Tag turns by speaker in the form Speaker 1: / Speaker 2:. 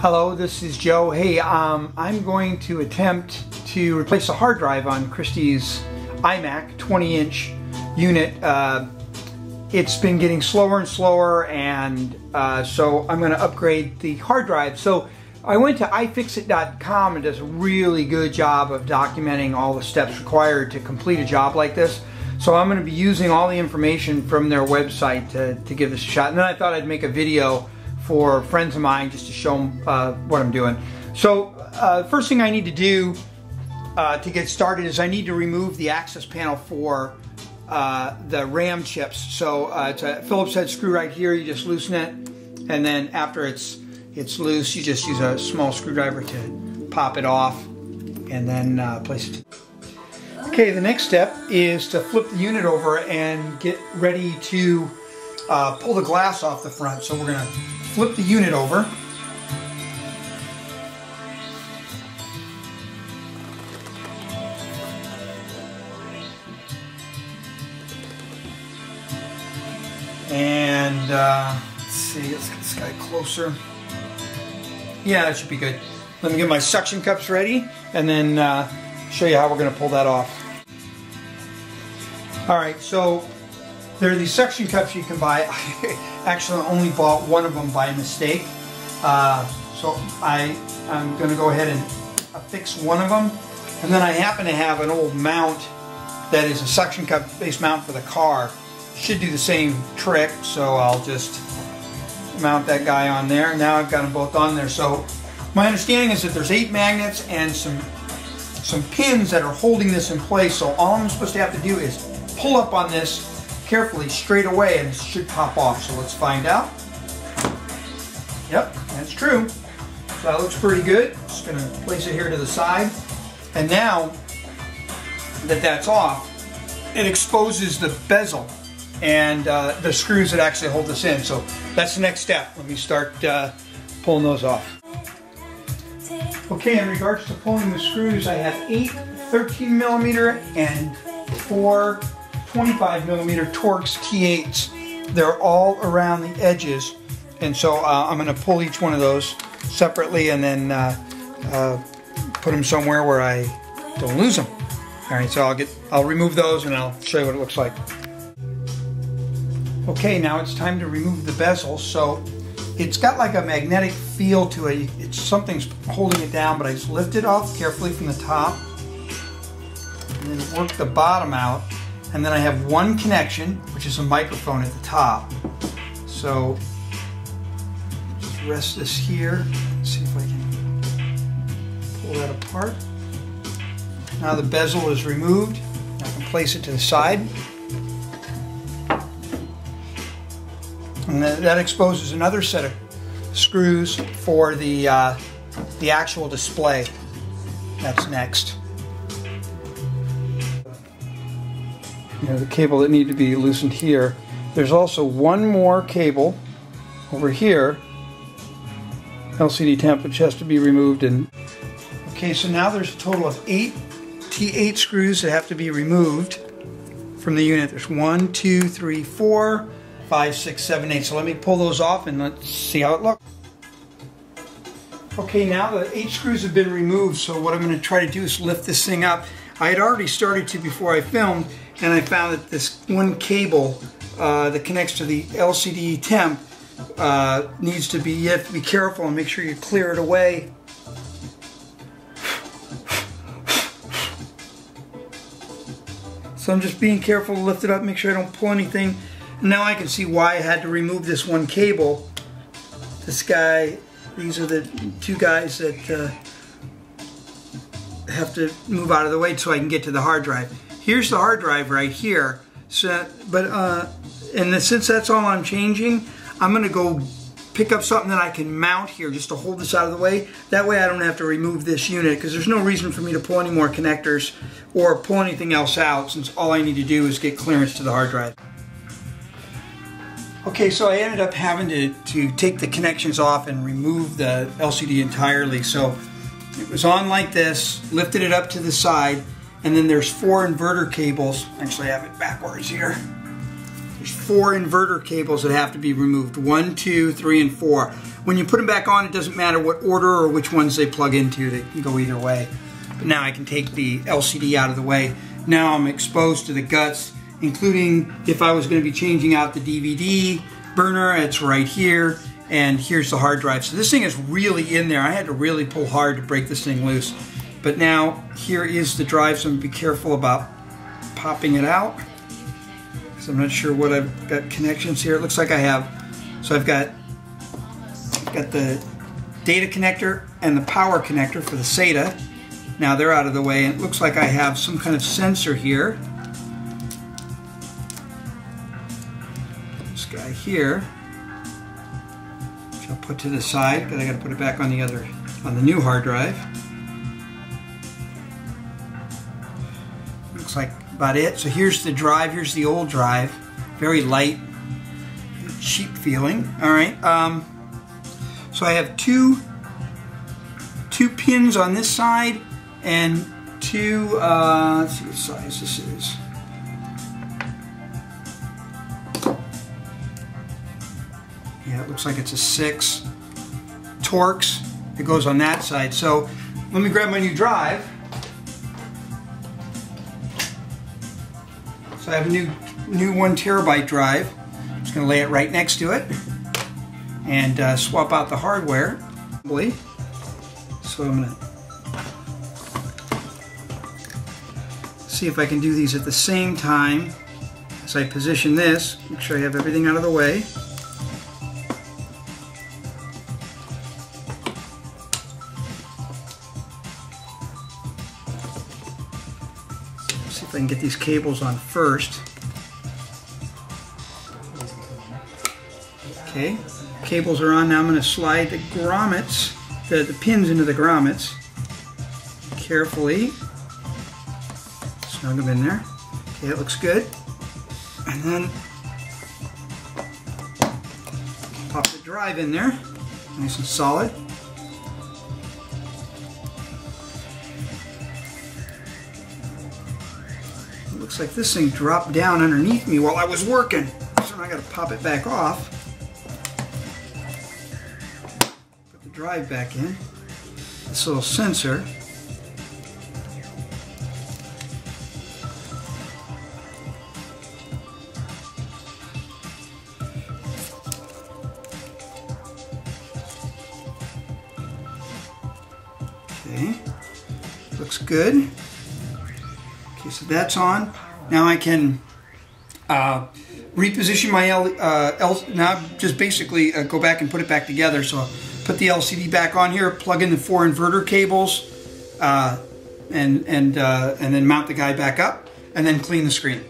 Speaker 1: Hello, this is Joe. Hey, I'm going to attempt to replace a hard drive on Christy's iMac 20-inch unit. It's been getting slower and slower, and so I'm going to upgrade the hard drive. So I went to iFixit.com, and does a really good job of documenting all the steps required to complete a job like this. So I'm going to be using all the information from their website to give this a shot. And then I thought I'd make a video for friends of mine just to show them what I'm doing. So first thing I need to do to get started is I need to remove the access panel for the RAM chips. So it's a Phillips head screw right here. You just loosen it, and then after it's loose, you just use a small screwdriver to pop it off, and then place it. Okay, the next step is to flip the unit over and get ready to pull the glass off the front. So we're going to flip the unit over. And let's see, let's get this guy closer. Yeah, that should be good. Let me get my suction cups ready and then show you how we're going to pull that off. Alright, so there are these suction cups you can buy. I actually only bought one of them by mistake. So I'm going to go ahead and affix one of them. And then I happen to have an old mount that is a suction cup base mount for the car. Should do the same trick, so I'll just mount that guy on there. Now I've got them both on there. So my understanding is that there's 8 magnets and some pins that are holding this in place. So all I'm supposed to have to do is pull up on this carefully straight away, and it should pop off. So let's find out. Yep, that's true. So that looks pretty good. Just going to place it here to the side. And now that that's off, it exposes the bezel and the screws that actually hold this in. So that's the next step. Let me start pulling those off. Okay, in regards to pulling the screws, I have 8 13mm and 4 25mm Torx T8s. They're all around the edges, and so I'm going to pull each one of those separately and then put them somewhere where I don't lose them. All right, so I'll remove those and I'll show you what it looks like. Okay, now it's time to remove the bezel. So it's got like a magnetic feel to it. Something's holding it down, but I just lift it off carefully from the top and then work the bottom out. And then I have one connection, which is a microphone at the top. So just rest this here. Let's see if I can pull that apart. Now the bezel is removed. I can place it to the side. And that exposes another set of screws for the actual display. That's next. You know, the cable that need to be loosened here. There's also one more cable over here. LCD temp, which has to be removed. And okay, so now there's a total of 8 T8 screws that have to be removed from the unit. There's 1, 2, 3, 4, 5, 6, 7, 8. So let me pull those off and let's see how it looks. Okay, now the 8 screws have been removed, so what I'm going to try to do is lift this thing up. I had already started to before I filmed, and I found that this one cable that connects to the LCD temp needs to be, you have to be careful and make sure you clear it away. So I'm just being careful to lift it up, make sure I don't pull anything. And now I can see why I had to remove this one cable. This guy, these are the 2 guys that have to move out of the way so I can get to the hard drive. Here's the hard drive right here. So, since that's all I'm changing, I'm going to go pick up something that I can mount here just to hold this out of the way. That way I don't have to remove this unit, because there's no reason for me to pull any more connectors or pull anything else out, since all I need to do is get clearance to the hard drive. Okay, so I ended up having to take the connections off and remove the LCD entirely. So it was on like this, lifted it up to the side, and then there's 4 inverter cables. Actually, I have it backwards here. There's 4 inverter cables that have to be removed. 1, 2, 3, and 4. when you put them back on, it doesn't matter what order or which ones they plug into. They can go either way. But now I can take the LCD out of the way. Now I'm exposed to the guts, including if I was going to be changing out the DVD burner, it's right here, and here's the hard drive. So this thing is really in there. I had to really pull hard to break this thing loose. But now here is the drive, so I'm going to be careful about popping it out, because I'm not sure what I've got connections here. It looks like I have, so I've got the data connector and the power connector for the SATA. Now they're out of the way, and it looks like I have some kind of sensor here. This guy here, which I'll put to the side, but I got to put it back on the new hard drive. Looks like about it. So here's the drive. Here's the old drive. Very light, cheap feeling. All right. So I have two pins on this side and two. Let's see what size this is. Yeah, it looks like it's a 6 Torx. It goes on that side. So let me grab my new drive. So I have a new 1 terabyte drive. I'm just going to lay it right next to it and swap out the hardware. So I'm going to see if I can do these at the same time as I position this. Make sure I have everything out of the way. See if I can get these cables on first. Okay, cables are on. Now I'm going to slide the grommets, the pins into the grommets carefully. Snug them in there. Okay, that looks good. And then pop the drive in there, nice and solid. It looks like this thing dropped down underneath me while I was working, so I got to pop it back off. Put the drive back in. This little sensor. Okay, looks good. Okay, so that's on. Now I can reposition my now just basically go back and put it back together. So I'll put the LCD back on here, plug in the 4 inverter cables, and then mount the guy back up, and then clean the screen.